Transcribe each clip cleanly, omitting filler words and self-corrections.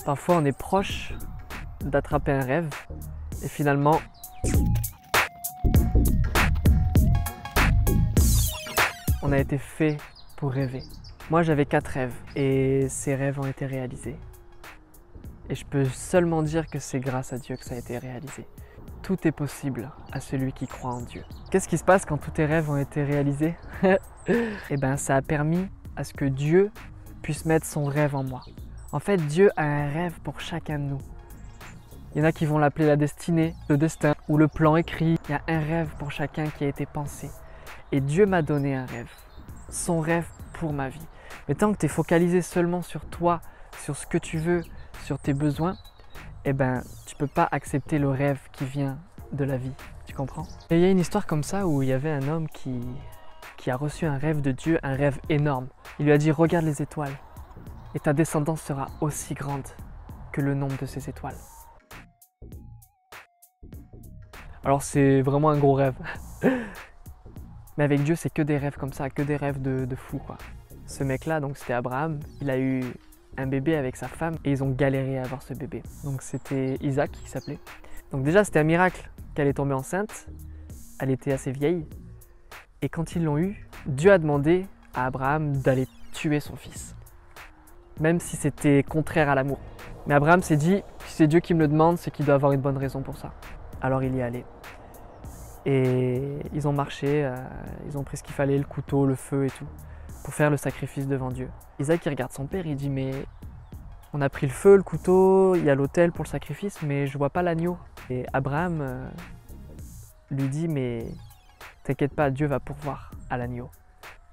Parfois, on est proche d'attraper un rêve et finalement, on a été fait pour rêver. Moi, j'avais 4 rêves et ces rêves ont été réalisés. Et je peux seulement dire que c'est grâce à Dieu que ça a été réalisé. Tout est possible à celui qui croit en Dieu. Qu'est-ce qui se passe quand tous tes rêves ont été réalisés? Eh bien, ça a permis à ce que Dieu puisse mettre son rêve en moi. En fait, Dieu a un rêve pour chacun de nous. Il y en a qui vont l'appeler la destinée, le destin ou le plan écrit. Il y a un rêve pour chacun qui a été pensé. Et Dieu m'a donné un rêve, son rêve pour ma vie. Mais tant que tu es focalisé seulement sur toi, sur ce que tu veux, sur tes besoins, eh ben, tu ne peux pas accepter le rêve qui vient de la vie. Tu comprends? Et il y a une histoire comme ça où il y avait un homme qui a reçu un rêve de Dieu, un rêve énorme. Il lui a dit « Regarde les étoiles et ta descendance sera aussi grande que le nombre de ces étoiles. » Alors c'est vraiment un gros rêve. Mais avec Dieu, c'est que des rêves comme ça, que des rêves de fou, quoi. Ce mec-là, donc c'était Abraham, il a eu un bébé avec sa femme et ils ont galéré à avoir ce bébé. Donc c'était Isaac qui s'appelait. Donc déjà, c'était un miracle qu'elle est tombée enceinte. Elle était assez vieille. Et quand ils l'ont eu, Dieu a demandé à Abraham d'aller tuer son fils. Même si c'était contraire à l'amour. Mais Abraham s'est dit, si c'est Dieu qui me le demande, c'est qu'il doit avoir une bonne raison pour ça. Alors il y est allé. Et ils ont marché, ils ont pris ce qu'il fallait, le couteau, le feu et tout, pour faire le sacrifice devant Dieu. Isaac, il regarde son père, il dit, mais on a pris le feu, le couteau, il y a l'autel pour le sacrifice, mais je vois pas l'agneau. Et Abraham lui dit, mais t'inquiète pas, Dieu va pourvoir à l'agneau.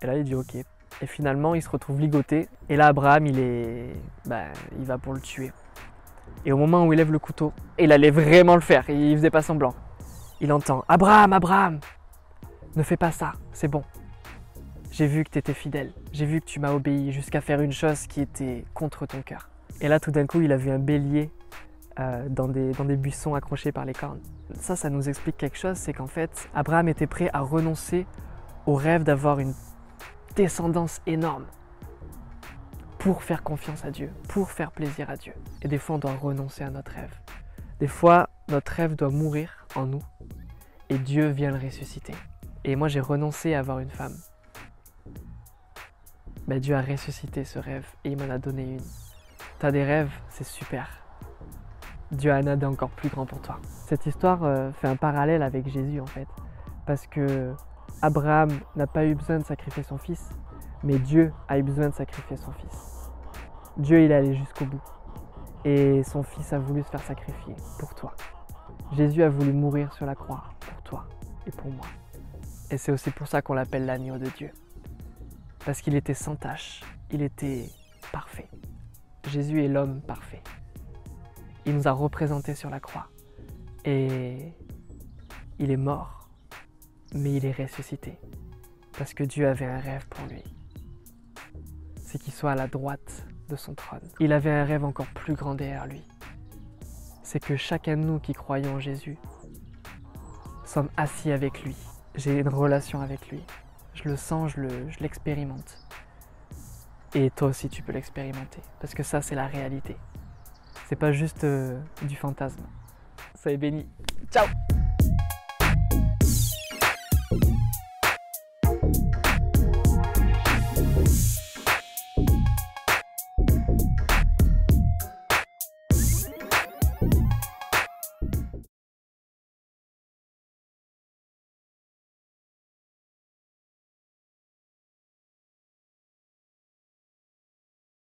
Et là, il dit, ok. Et finalement, il se retrouve ligoté. Et là, Abraham, il va pour le tuer. Et au moment où il lève le couteau, il allait vraiment le faire, il faisait pas semblant. Il entend « Abraham, Abraham, ne fais pas ça, c'est bon. J'ai vu que tu étais fidèle, j'ai vu que tu m'as obéi jusqu'à faire une chose qui était contre ton cœur. » Et là, tout d'un coup, il a vu un bélier dans des buissons accrochés par les cornes. Ça nous explique quelque chose, c'est qu'en fait, Abraham était prêt à renoncer au rêve d'avoir une descendance énorme pour faire confiance à Dieu, pour faire plaisir à Dieu. Et des fois, on doit renoncer à notre rêve. Des fois, notre rêve doit mourir en nous et Dieu vient le ressusciter. Et moi, j'ai renoncé à avoir une femme. Mais Dieu a ressuscité ce rêve et il m'en a donné une. T'as des rêves, c'est super. Dieu en a des encore plus grands pour toi. Cette histoire fait un parallèle avec Jésus en fait. Parce que Abraham n'a pas eu besoin de sacrifier son fils, mais Dieu a eu besoin de sacrifier son fils. Dieu, il est allé jusqu'au bout. Et son fils a voulu se faire sacrifier pour toi. Jésus a voulu mourir sur la croix pour toi et pour moi. Et c'est aussi pour ça qu'on l'appelle l'agneau de Dieu. Parce qu'il était sans tache, il était parfait. Jésus est l'homme parfait. Il nous a représentés sur la croix. Et il est mort, mais il est ressuscité. Parce que Dieu avait un rêve pour lui. C'est qu'il soit à la droite de son trône. Il avait un rêve encore plus grand derrière lui. C'est que chacun de nous qui croyons en Jésus sommes assis avec lui. J'ai une relation avec lui. Je le sens, je l'expérimente. Et toi aussi tu peux l'expérimenter. Parce que ça, c'est la réalité. C'est pas juste du fantasme. Soyez bénis. Ciao!